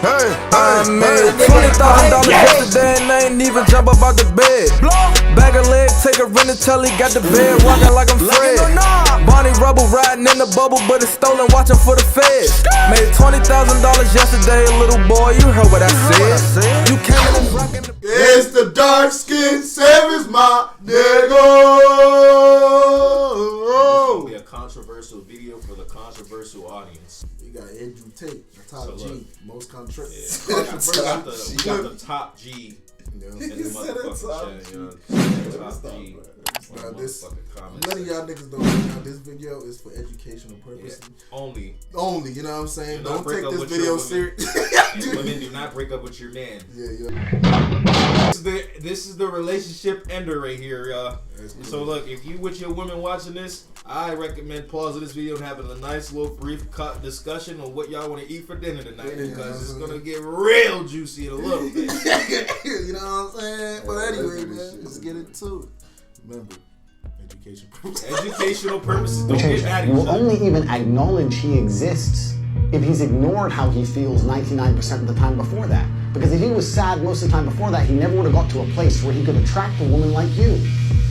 I made $20,000 yesterday and I ain't even jump up out the bed. Bag a leg, take a rent until he got the bed, walking like I'm Fred. Bonnie Rubble riding in the bubble, but it's stolen, watching for the feds. Made $20,000 yesterday, little boy, you heard what I said. You came in and rockin' the It's the dark skin savage, my nigga. Be a controversial video for the controversial audience. You got Andrew Tate, the top G, most controversial. We got the top G. In the motherfucking channel, top G. None of y'all niggas don't know this video is for educational purposes. Yeah, only, you know what I'm saying? Don't take this video serious. Women do not break up with your man. Yeah. This is the relationship ender right here, y'all. So look, if you with your women watching this, I recommend pausing this video and having a nice little brief cut discussion on what y'all want to eat for dinner tonight, because it's gonna get real juicy in a little bit. You know what I'm saying? But anyway, man, let's get into it. Remember, educational purposes. Don't get mad at each You will other. only even acknowledge he exists if he's ignored how he feels 99% of the time before that. Because if he was sad most of the time before that, he never would have got to a place where he could attract a woman like you.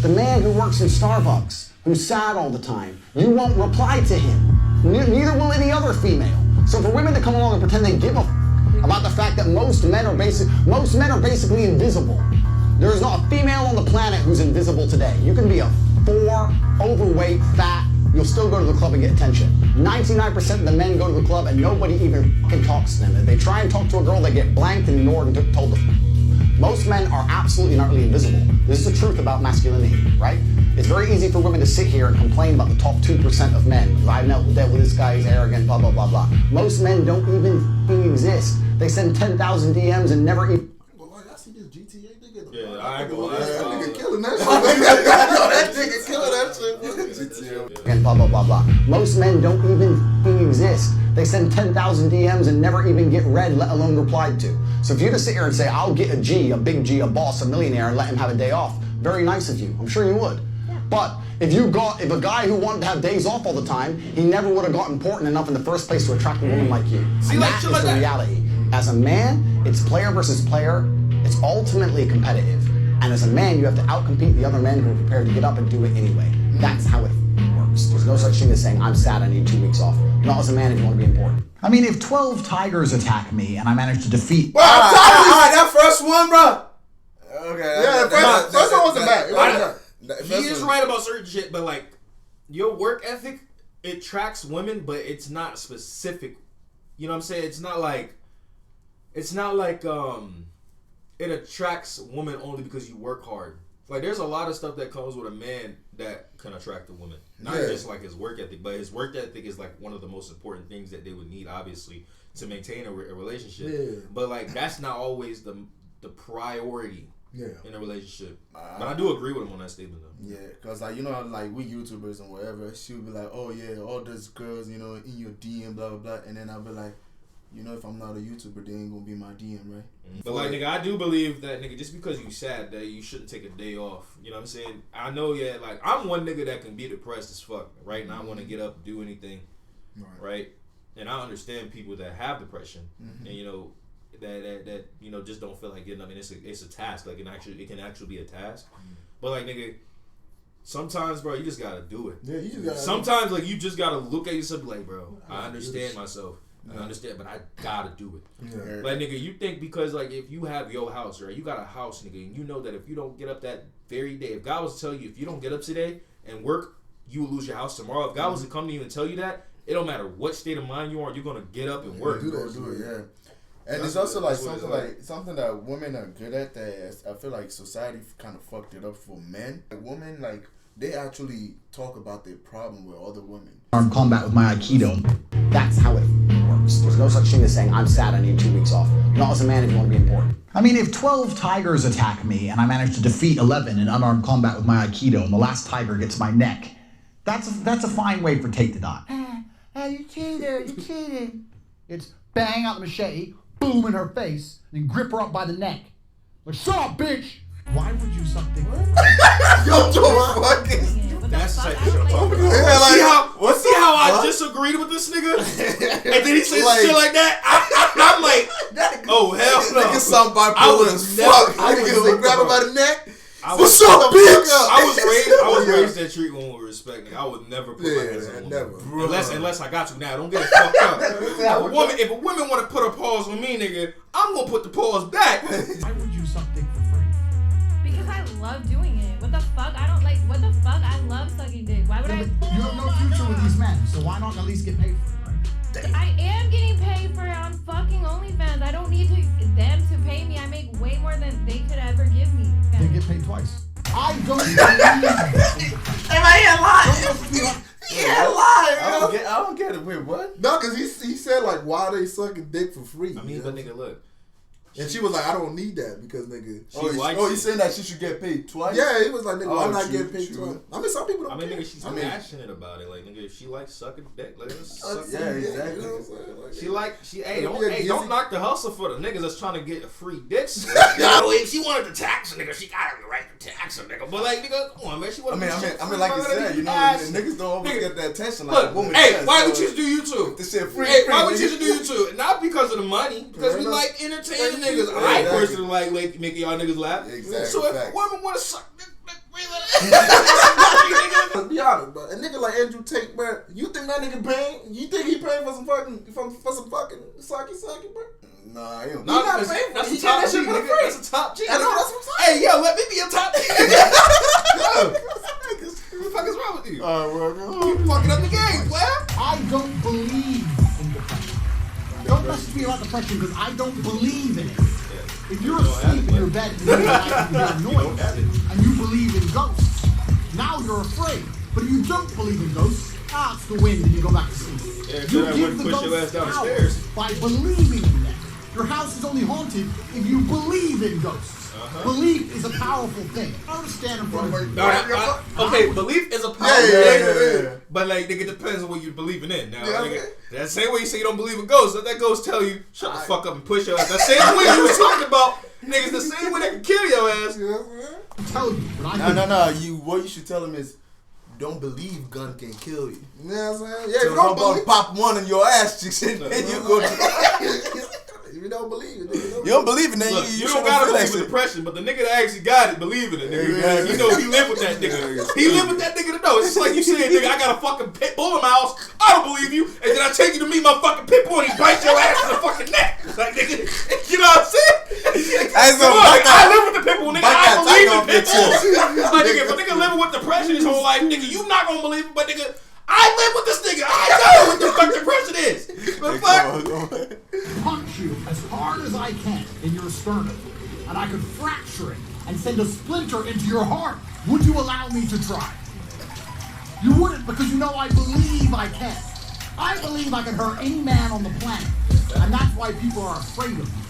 The man who works in Starbucks, who's sad all the time, you won't reply to him. Neither will any other female. So for women to come along and pretend they give a about the fact that most men are basically invisible. There is not a female on the planet who's invisible today. You can be a 4, overweight, fat, you'll still go to the club and get attention. 99% of the men go to the club and nobody even fucking talks to them. If they try and talk to a girl, they get blanked and ignored and told to. Most men are absolutely and utterly invisible. This is the truth about masculinity, right? It's very easy for women to sit here and complain about the top 2% of men. Because I've dealt with this guy, he's arrogant, blah, blah, blah, blah. Most men don't even exist. They send 10,000 DMs and never even... Yeah, I ain't gonna lie. That nigga killing that shit. That nigga killing that shit. And blah, blah, blah, blah. Most men don't even exist. They send 10,000 DMs and never even get read, let alone replied to. So if you just sit here and say, I'll get a G, a big G, a boss, a millionaire, and let him have a day off, very nice of you. I'm sure you would. But if a guy who wanted to have days off all the time, he never would have got important enough in the first place to attract a woman like you. And that is the reality. As a man, it's player versus player. It's ultimately competitive. And as a man, you have to outcompete the other men who are prepared to get up and do it anyway. That's how it works. There's no such thing as saying, I'm sad, I need 2 weeks off. Not as a man if you want to be important. I mean, if 12 tigers attack me and I manage to defeat... All right, that first one, bro. Okay. Yeah, the first one wasn't bad. He is right about certain shit, but like, your work ethic, it tracks women, but it's not specific. You know what I'm saying? It's not like it attracts women only because you work hard. Like, there's a lot of stuff that comes with a man that can attract a woman. Not just like his work ethic, but his work ethic is like one of the most important things that they would need, obviously, to maintain a relationship. Yeah. But like, that's not always the priority in a relationship. But I do agree with him on that statement, though. Yeah, because like, you know, like we YouTubers and whatever, she'll be like, oh yeah, all those girls, you know, in your DM, blah, blah, blah. And then I'll be like, you know, if I'm not a YouTuber, they ain't gonna be my DM, right? But like, nigga, I do believe that, nigga, just because you sad, that you shouldn't take a day off. You know what I'm saying? I know, like, I'm one nigga that can be depressed as fuck, right? And I want to get up, do anything, right? And I understand people that have depression, and you know, that you know, just don't feel like getting up. I mean, it's a task. Like, it can actually be a task. But like, nigga, sometimes, bro, you just gotta do it. Yeah, you just gotta. Sometimes, like, you just gotta look at yourself and be like, bro, I understand myself. I understand, but I gotta do it. Yeah. Like, nigga, you think because, like, if you have your house, right, you got a house, nigga, and you know that if you don't get up that very day, if God was to tell you, if you don't get up today and work, you will lose your house tomorrow. If God was to come to you and tell you that, it don't matter what state of mind you are, you're gonna get up and work. Do it, yeah. And it's also like something that women are good at that I feel like society kind of fucked it up for men. Like, women, like, they actually talk about their problem with other women. Armed combat with my Aikido. That's how it works. There's no such thing as saying, I'm sad, I need 2 weeks off. Not as a man if you want to be important. I mean, if 12 tigers attack me and I manage to defeat 11 in unarmed combat with my Aikido and the last tiger gets my neck, that's a fine way for Tate to die. You cheated. It's bang out the machete, boom in her face, and grip her up by the neck. Like, shut up, bitch! Why would you something? Yo, Joe, fucking. That's the type of shit I'm talking about. Yeah, see how I disagreed with this nigga? And then he says shit like that? I'm like, Oh hell no! Nigga, something I bipolar would as never- fuck. I would Nigga, never- grab him by the neck. I What's was- up, bitch? I was raised that treat women with respect. Nigga. I would never put my hands on a woman. never. Unless I got to now. Don't get it fucked up. If a woman want to put a pause on me, nigga, I'm gonna put the pause back. Why would you suck dick for free? Because I love doing it. What the fuck? I don't like. What the fuck? I love sucking dick. Why would Yeah, I? but you have no future with these men, so why not at least get paid for it, right? I am getting paid for it on fucking OnlyFans. I don't need them to pay me. I make way more than they could ever give me. They get paid twice. I don't believe. Am I here lying? Yeah, I don't get it. Wait, what? No, because he said, like, why they sucking dick for free? I mean, but nigga, look. And she was like, I don't need that because, nigga. He's saying that she should get paid twice? Yeah, he was like, nigga, why not get paid twice? I mean, some people don't care. Nigga, she's passionate about it. Like, nigga, if she likes sucking dick, let her suck Yeah, dick. exactly. You know what I'm saying? Don't knock the hustle for the niggas that's trying to get a free dick. If she wanted to tax a nigga, she got the right to tax a nigga. But like, nigga, come on, man, she wanted to I mean, like you said, you know, niggas don't always get that attention like look, a woman. hey, why would you do YouTube? This shit free. Hey, why would you do YouTube? Not because of the money, because we like entertaining niggas. I personally like making y'all niggas laugh. Exactly. So if a woman want to suck dick, Let's be honest, bro. A nigga like Andrew Tate, bro. You think that nigga paying? You think he paying for some fucking sucky, bro? Nah, he don't. Nah, He not paying for that's it. a He top get that G, shit for nigga. free. That's a top G. I know, that's what I'm saying. Hey, yo, let me be a top G. What the fuck is wrong with you? You fucking up the game, boy. I don't believe in depression. Don't message me about depression because I don't believe in it. If you're asleep in your bed and you're annoyed and you believe in ghosts, now you're afraid. But if you don't believe in ghosts, it's the wind and you go back to sleep. Yeah, You I give wouldn't the push your ass ghosts down the power stairs. by believing in them. Your house is only haunted if you believe in ghosts. Belief is a powerful thing. I understand in front of you. Okay, belief is a powerful thing, but like, nigga, depends on what you're believing in. Now, nigga, that same way you say you don't believe in ghosts, let that ghost tell you, shut the fuck up and push your ass. That same way you was talking about, niggas, the same way they can kill your ass. Tell you, but I No. What you should tell him is, don't believe gun can kill you. You know what I'm saying? Yeah, So if you don't believe, pop one in your ass, and you go. If you don't believe it, you don't believe it, then Look, you don't shouldn't gotta feel believe that in shit. depression, but the nigga that actually got it, believe in it, nigga. Exactly. You know, he lived with that nigga. He lived with that nigga to know. It's just like you said, nigga, I got a fucking pit bull in my house. I don't believe you. And then I take you to meet my fucking pit bull and he bites your ass in the fucking neck. Like, nigga, you know what I'm saying? I live with the pit bull, nigga. I believe in pit bulls. Like, nigga, if a nigga living with depression his whole life, nigga, you not gonna believe it, but nigga, I live with this nigga. I know what the fuck depression is. But fuck. punch you as hard as I can in your sternum, and I could fracture it and send a splinter into your heart. Would you allow me to try? You wouldn't, because you know I believe I can. I believe I can hurt any man on the planet, and that's why people are afraid of me.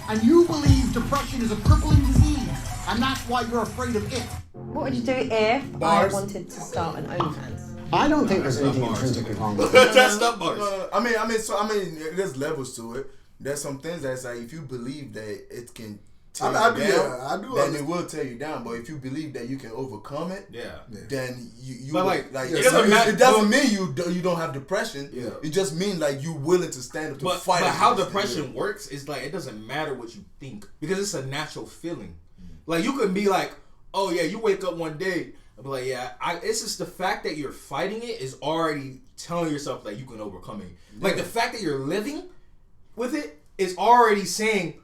And you believe depression is a crippling disease, and that's why you're afraid of it. What would you do if I wanted to start an OnlyFans? I don't think there's anything intrinsically wrong with it. That's not bars. I mean, there's levels to it. There's some things that's like, if you believe that it can tear you down, then it will tear you down. But if you believe that you can overcome it, then you but like it doesn't matter. It doesn't mean you don't have depression. It just means like you willing to stand up to fight. But how depression works is like, it doesn't matter what you think, because it's a natural feeling. Like, you can be like, oh yeah, you wake up one day and be like, yeah, it's just the fact that you're fighting it is already telling yourself that you can overcome it. Like, the fact that you're living with it is already saying,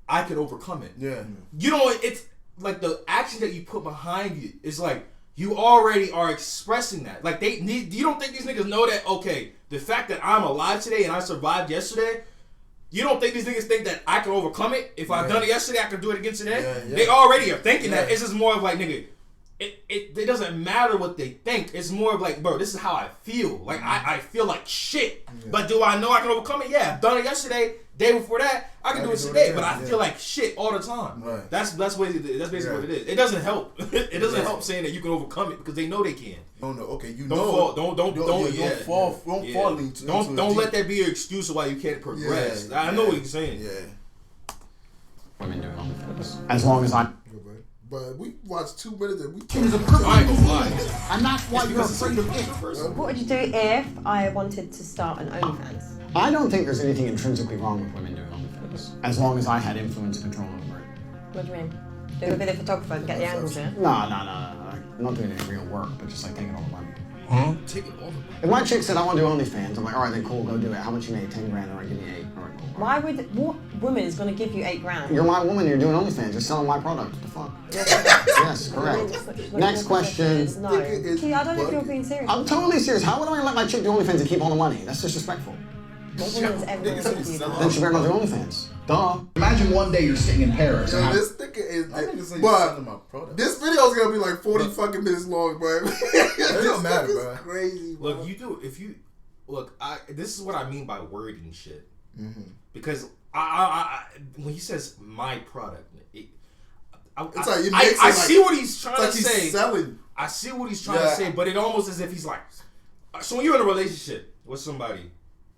I can overcome it. Yeah. You know, it's like the action that you put behind it is like, you already are expressing that. Like, you don't think these niggas know that, okay, the fact that I'm alive today and I survived yesterday, you don't think these niggas think that I can overcome it? If I've done it yesterday, I can do it again today? They already are thinking that. It's just more of like, nigga, it doesn't matter what they think. It's more of like, bro, this is how I feel. Like, I feel like shit. But do I know I can overcome it? Yeah, I've done it yesterday. Day before that, I can do it today. But I feel like shit all the time. Right. That's basically what it is. It doesn't help. It doesn't help saying that you can overcome it, because they know they can. Don't let that be your excuse of why you can't progress. I know what you're saying. Women doing OnlyFans. As long as I'm. But we watched 2 minutes and we Is a crippling disease, and that's why you're afraid of it. What would you do if I wanted to start an OnlyFans? I don't think there's anything intrinsically wrong with women doing OnlyFans. photos, as long as I had influence and control over it. What do you mean? Do a video photographer and get the angles, yeah? No. I'm not doing any real work, but just like taking all the money. Huh? Taking all the money? If my chick said, I want to do OnlyFans, I'm like, all right, then cool, go do it. How much you made? 10 grand, all right, give me 8. All right, cool. Why would, what woman is going to give you 8 grand? You're my woman, you're doing OnlyFans, you're selling my product. What the fuck? Yes, correct. Next question. No. Key, I don't know if you're being serious. I'm totally serious. How would I let my chick do OnlyFans and keep all the money? That's disrespectful. What woman's ever going to give you that? Then she better not do OnlyFans. Duh. Imagine one day you're sitting in Paris. Yo, this nigga is. But this video is gonna be like 40 fucking minutes long, bro. It don't matter, bro. Crazy. Bro. Look, this is what I mean by wording shit. Mm-hmm. Because I when he says my product, I see what he's trying to say. Selling. I see what he's trying to say, but it almost as if he's like, so when you're in a relationship with somebody,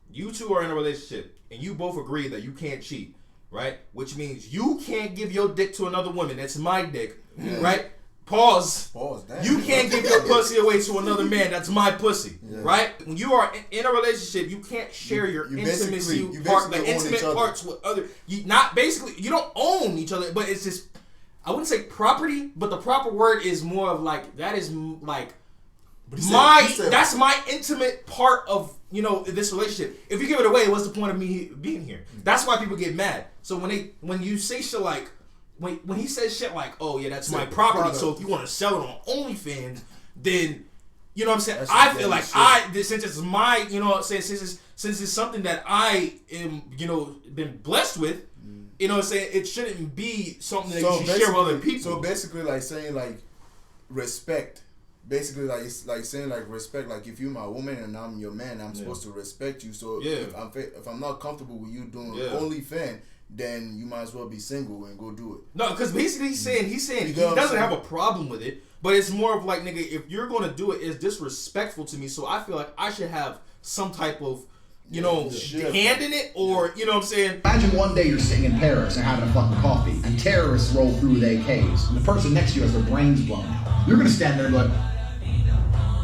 you two are in a relationship, and you both agree that you can't cheat, right? Which means you can't give your dick to another woman. That's my dick, right? Pause. Damn. You can't give your pussy away to another man. That's my pussy, right? When you are in a relationship, you can't share your intimacy part, the intimate parts with other. You don't own each other, but it's just, I wouldn't say property, but the proper word is more of like, that is like that's my intimate part of, this relationship. If you give it away, what's the point of me being here? That's why people get mad. So when you say shit like, when he says shit like, oh yeah, that's my property, so if you want to sell it on OnlyFans, then, you know what I'm saying? I feel like since it's my, since it's something that I am, been blessed with, you know what I'm saying? It shouldn't be something that you should share with other people. So basically, like saying like respect. Basically, like it's like saying like respect. Like if you're my woman and I'm your man, I'm supposed to respect you. So if I'm not comfortable with you doing OnlyFans, then you might as well be single and go do it. No, because basically he's saying he doesn't have a problem with it, but it's more of like, nigga, if you're gonna do it, it's disrespectful to me. So I feel like I should have some type of hand in it, or you know what I'm saying? Imagine one day you're sitting in Paris and having a fucking coffee, and terrorists roll through with AKs, and the person next to you has their brains blown out. You're gonna stand there and be like,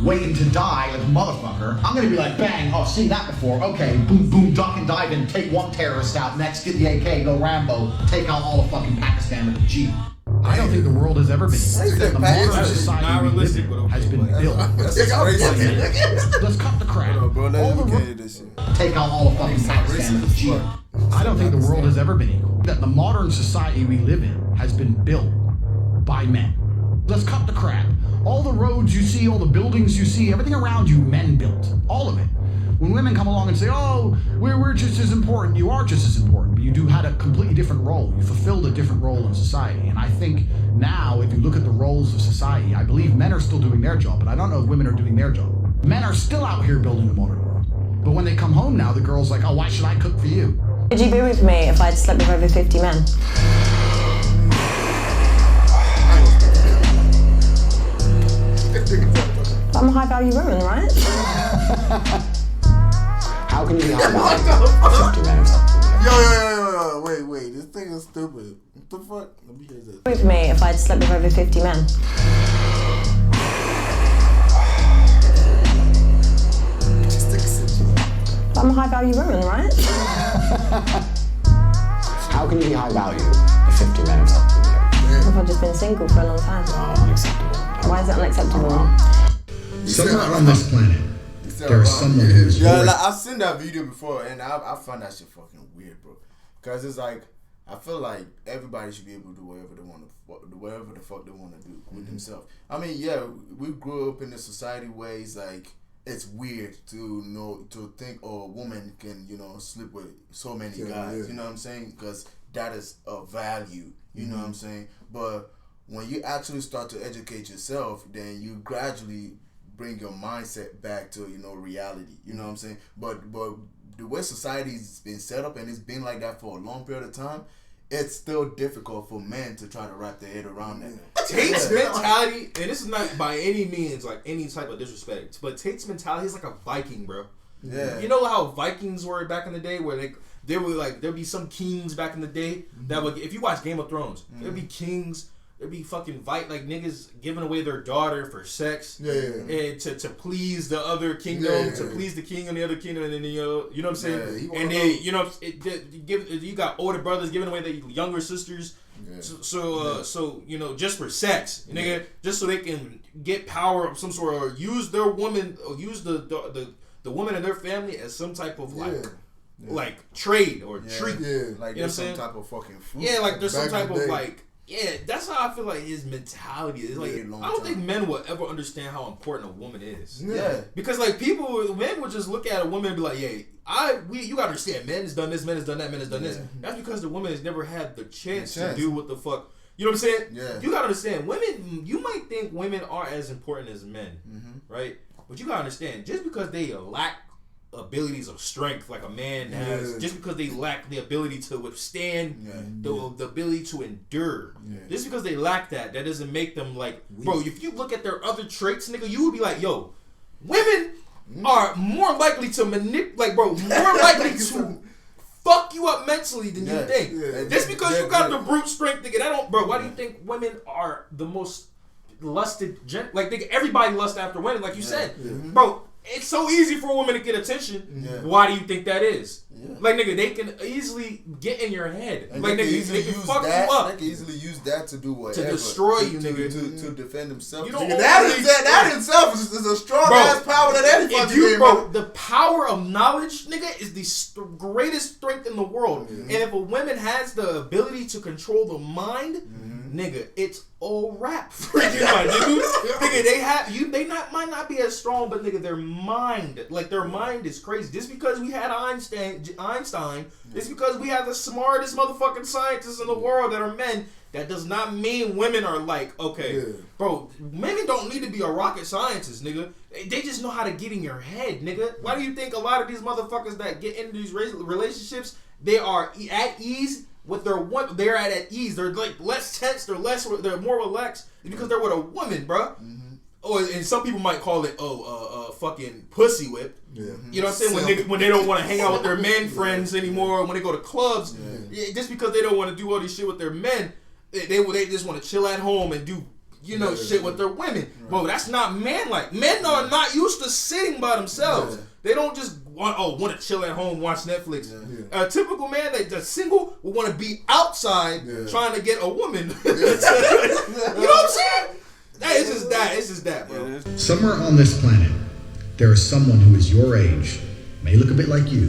waiting to die like a motherfucker. I'm gonna be like, bang, oh, seen that before. Okay, boom, boom, duck and dive in, take one terrorist out. Next, get the AK, go Rambo, take out all of fucking Pakistan with a Jeep. I don't think the world has ever been the modern society we live in has been built. Let's cut the crap. Take out all of fucking Pakistan with a Jeep. I don't think the world has ever been equal. That the modern society we live in has been built by men. Let's cut the crap. All the roads you see, all the buildings you see, everything around you, men built. All of it. When women come along and say, oh, we're just as important, you are just as important, but you had a completely different role. You fulfilled a different role in society. And I think now, if you look at the roles of society, I believe men are still doing their job, but I don't know if women are doing their job. Men are still out here building the modern world. But when they come home now, the girl's like, oh, why should I cook for you? Would you be with me if I'd slept with over 50 men? I'm a high value woman, right? How can you be high value? 50 minutes. Yo, wait, this thing is stupid. What the fuck? Let me hear this. With me if I'd slept with over 50 men. I'm a high value woman, right? How can you be high value if 50 men have slept with you? If I've just been single for a long time. Oh, unacceptable. Why is it unacceptable? Somewhere on this planet, there's someone who's I've seen that video before, and I find that shit fucking weird, bro. Cause it's like, I feel like everybody should be able to do whatever the fuck they want to do with themselves. I mean, we grew up in the society where it's like, it's weird to think a woman can sleep with so many guys. You know what I'm saying? Because that is a value. You know what I'm saying? But when you actually start to educate yourself, then you gradually bring your mindset back to reality. You know what I'm saying? But the way society's been set up, and it's been like that for a long period of time, it's still difficult for men to try to wrap their head around that. Tate's mentality, and this is not by any means like any type of disrespect, but Tate's mentality is like a Viking, bro. Yeah. You know how Vikings were back in the day, where there'd be some kings back in the day that would, if you watch Game of Thrones, there'd be kings. There be fucking like niggas giving away their daughter for sex, and to please the other kingdom, to please the king of the other kingdom, and then you know what I'm saying. And they, you got older brothers giving away their younger sisters. Yeah. So you know, just for sex, nigga, just so they can get power of some sort, or use their woman, or use the woman and their family as some type of like trade or treat. Yeah, you know like there's some type of fucking fruit. Yeah, like there's some type of like. Yeah, that's how I feel like his mentality is. Like, I don't think men will ever understand how important a woman is. Yeah. Because like men would just look at a woman and be like, yeah, you gotta understand, men has done this, men has done that, men has done this. That's because the woman has never had the chance to do what the fuck. You know what I'm saying? Yeah. You gotta understand, women, you might think women are as important as men, right? But you gotta understand, just because they lack abilities of strength like a man has, just because they lack the ability to withstand, the ability to endure, just because they lack that doesn't make them like, bro, if you look at their other traits, nigga, you would be like, yo, women are more likely to manipulate, like, bro, more likely to fuck you up mentally than you think. Just because you got the brute strength, nigga, why do you think women are the most lusted, like, nigga, everybody lusts after women, like you said, bro. It's so easy for a woman to get attention. Why do you think that is? Like, nigga, they can easily get in your head. And like, they can fuck you up. They can easily use that to do whatever. To destroy you, nigga. To defend themselves. You that in itself is a strong ass power that any fucking game. Bro, the power of knowledge, nigga, is the greatest strength in the world. And if a woman has the ability to control the mind, nigga, it's all rap for you, my dude. Nigga, they might not be as strong, but nigga, their mind is crazy. Just because we had Einstein, just because we have the smartest motherfucking scientists in the world that are men, that does not mean women are like, bro, women don't need to be a rocket scientist, nigga. They just know how to get in your head, nigga. Why do you think a lot of these motherfuckers that get into these relationships, they are at ease? They're at ease. They're like less tense. They're more relaxed because they're with a woman, bro. And some people might call it fucking pussy whip. You know what I'm saying? When they don't want to hang out with their men friends anymore, or when they go to clubs, just because they don't want to do all this shit with their men, they just want to chill at home and do shit with their women. Bro, that's not man-like. Men are not used to sitting by themselves. They don't just want to chill at home, watch Netflix. A typical man that's single will want to be outside trying to get a woman. You know what I'm saying? It's just that, bro. Somewhere on this planet, there is someone who is your age, may look a bit like you,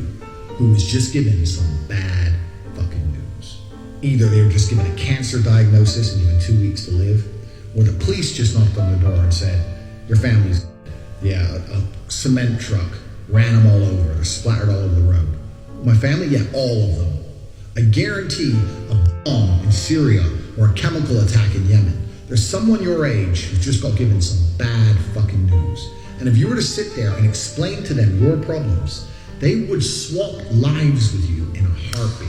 who was just given some bad fucking news. Either they were just given a cancer diagnosis and given 2 weeks to live, or the police just knocked on the door and said, your family's dead. Yeah, a cement truck ran them all over. They're splattered all over the road. My family? Yeah, all of them. I guarantee a bomb in Syria or a chemical attack in Yemen. There's someone your age who just got given some bad fucking news. And if you were to sit there and explain to them your problems, they would swap lives with you in a heartbeat.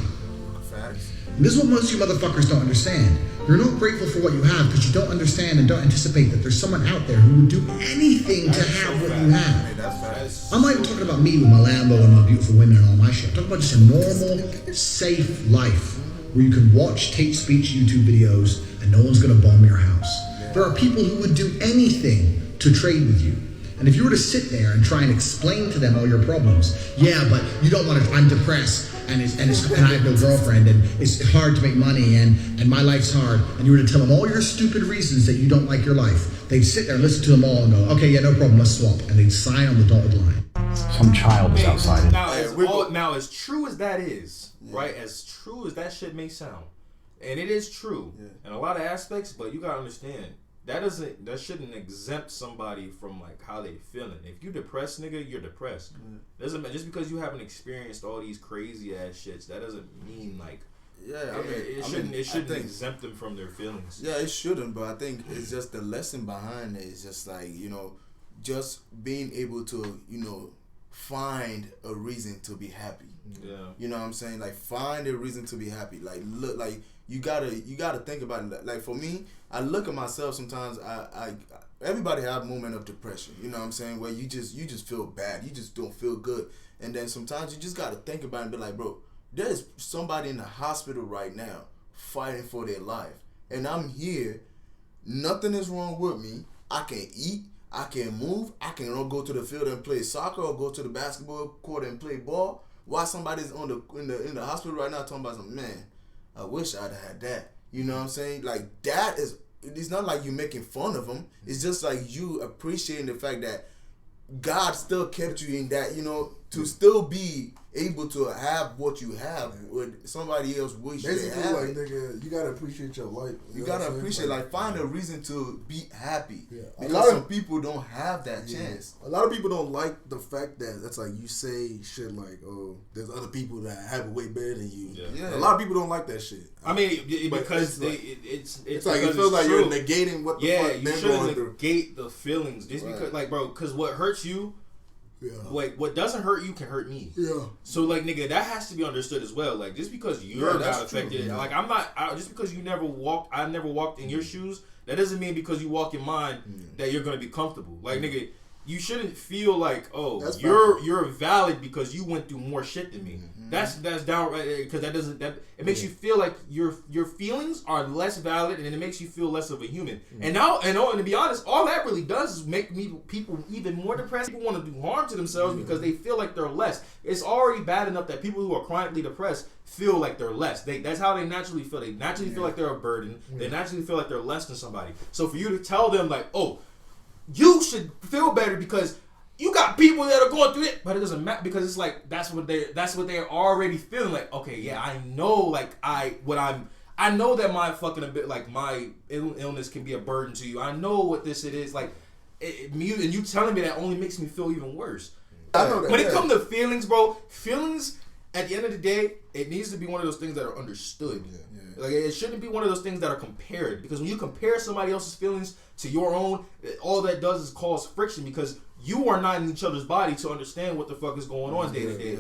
And this is what most of you motherfuckers don't understand. You're not grateful for what you have because you don't understand and don't anticipate that there's someone out there who would do anything to have what you have. I'm not even talking about me with my Lambo and my beautiful women and all my shit. I'm talking about just a normal, safe life where you can watch hate speech YouTube videos and no one's gonna bomb your house. There are people who would do anything to trade with you. And if you were to sit there and try and explain to them all your problems, yeah, but you don't want to, I'm depressed, and I have no girlfriend, and it's hard to make money, and my life's hard, and you were to tell them all your stupid reasons that you don't like your life, they'd sit there and listen to them all and go, okay, yeah, no problem, let's swap, and they'd sign on the dotted line. Some child is outside. Now, as true as that is, right, as true as that shit may sound, and it is true in a lot of aspects, but you gotta understand, that shouldn't exempt somebody from like how they feeling. If you depressed, nigga, you're depressed. Doesn't matter, just because you haven't experienced all these crazy ass shits, that doesn't mean like it shouldn't exempt them from their feelings. Yeah, it shouldn't, but I think it's just the lesson behind it is just like, just being able to, find a reason to be happy. Yeah. You know what I'm saying? Like, find a reason to be happy. Like, look, like you gotta think about it. Like, for me, I look at myself sometimes. Everybody have a moment of depression. You know what I'm saying? Where you just feel bad. You just don't feel good. And then sometimes you just gotta think about it and be like, bro, there's somebody in the hospital right now fighting for their life, and I'm here nothing is wrong with me. I can eat. I can move. I can go to the field and play soccer or go to the basketball court and play ball. While somebody's in the hospital right now talking about some, man, I wish I'd had that. You know what I'm saying? Like, that is, it's not like you making fun of them. It's just like you appreciating the fact that God still kept you in that, you know, to still be able to have what you have with somebody else wish basically, they had. like, nigga, you gotta appreciate your life. You gotta appreciate, like, find a reason to be happy. Yeah. Because some people don't have that chance. A lot of people don't like the fact that that's like you say shit like, oh, there's other people that have it way better than you. Yeah. A lot of people don't like that shit. I mean, because it's like it feels like you're negating what the fuck you they're shouldn't going through. negate the feelings just because, like, bro, because what hurts you. Yeah. Like, what doesn't hurt you can hurt me. Yeah. So, like, nigga, that has to be understood as well. Like, just because you're not affected, like, I'm not. Just because I never walked in your shoes. That doesn't mean because you walk in mine that you're gonna be comfortable. Like, nigga, you shouldn't feel like, oh, you're valid because you went through more shit than me. That's downright, because it makes you feel like your feelings are less valid, and it makes you feel less of a human. And to be honest, all that really does is make people even more depressed. People want to do harm to themselves because they feel like they're less. It's already bad enough that people who are chronically depressed feel like they're less. That's how they naturally feel. They naturally feel like they're a burden. They naturally feel like they're less than somebody. So for you to tell them like, oh, you should feel better because you got people that are going through it, but it doesn't matter because it's like that's what they're already feeling. Like, okay, yeah, I know, like I know that my fucking my illness can be a burden to you. I know what it is. Like, and you telling me that only makes me feel even worse. I know that. When it comes to feelings, bro, feelings at the end of the day, it needs to be one of those things that are understood. Yeah. Like, it shouldn't be one of those things that are compared, because when you compare somebody else's feelings to your own, all that does is cause friction because you are not in each other's body to understand what the fuck is going on day to day.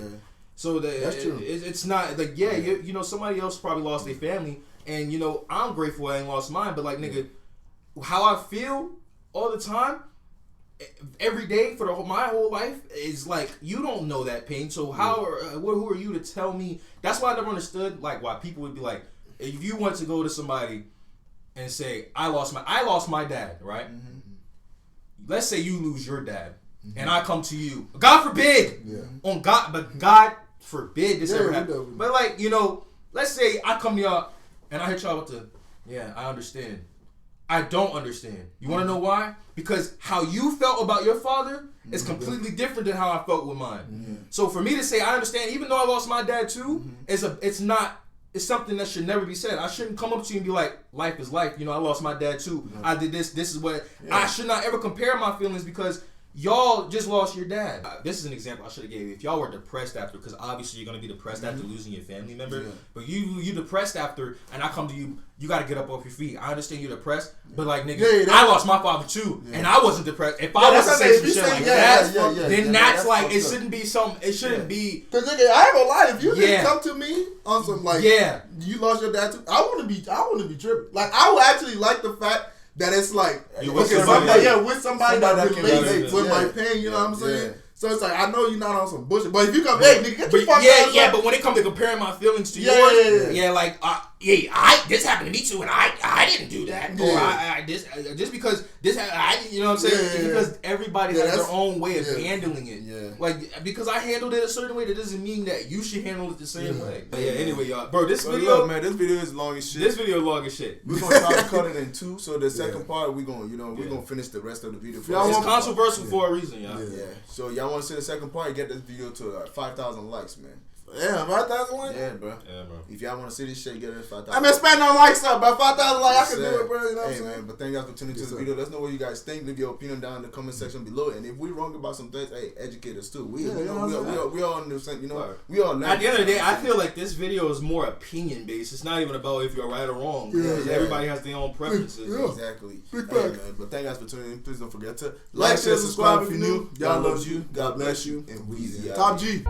So that's true. It's not like, you know, somebody else probably lost their family, and you know, I'm grateful I ain't lost mine, but like, nigga, how I feel all the time, every day for my whole life is like, you don't know that pain. So who are you to tell me? That's why I never understood like why people would be like, if you want to go to somebody and say, I lost my dad, right? Mm-hmm. Let's say you lose your dad, and I come to you. God forbid, but God forbid this ever happen. But like, you know, let's say I come to y'all and I hit y'all with I understand. I don't understand. You want to know why? Because how you felt about your father is completely different than how I felt with mine. So for me to say I understand, even though I lost my dad too, it's something that should never be said. I shouldn't come up to you and be like, life is life. You know, I lost my dad too. I did this. This is what I should not ever compare my feelings because y'all just lost your dad. This is an example I should have gave you. If y'all were depressed after, because obviously you're gonna be depressed after losing your family member. But you depressed after, and I come to you, you gotta get up off your feet. I understand you're depressed, but like, nigga, I lost my father too, and I wasn't depressed. If I was to say some shit like that, then that's like, it shouldn't be some. It shouldn't be. Cause nigga, I ain't gonna lie. If you just come to me on some like, you lost your dad too, I wouldn't be tripping. Like, I would actually like the fact that it's like, with somebody that relates with my pain, you know what I'm saying? So it's like, I know you're not on some bullshit, but if you come, hey, nigga, get the fuck out. But when it comes to comparing my feelings to yours, like, this happened to me too, and I didn't do that, or just because this, you know what I'm saying? Just because everybody has their own way of handling it. Like, because I handled it a certain way, that doesn't mean that you should handle it the same way. But anyway, y'all, bro, this video is long as shit. This video is long as shit. We're gonna try to cut it in two, so the second part we're gonna finish the rest of the video. It's controversial for a reason, y'all. So y'all want to see the second part? Get this video to 5,000 likes, man. Yeah, 5,000 likes? Yeah, bro. If y'all want to see this shit, get it at 5,000. I mean, spend on likes up, but 5,000 likes, I can do it, bro. You know what I'm saying? Man, but thank you guys for tuning into the video. Let us know what you guys think. Leave your opinion down in the comment section below. And if we're wrong about some things, hey, educate us too. We all understand, you know. We all learn. At the end of the day, I feel like this video is more opinion based. It's not even about if you're right or wrong. Everybody has their own preferences. Exactly. Man. But thank you guys for tuning in. Please don't forget to like, share, subscribe if you're new. Y'all loves you. God bless you. And we Top G.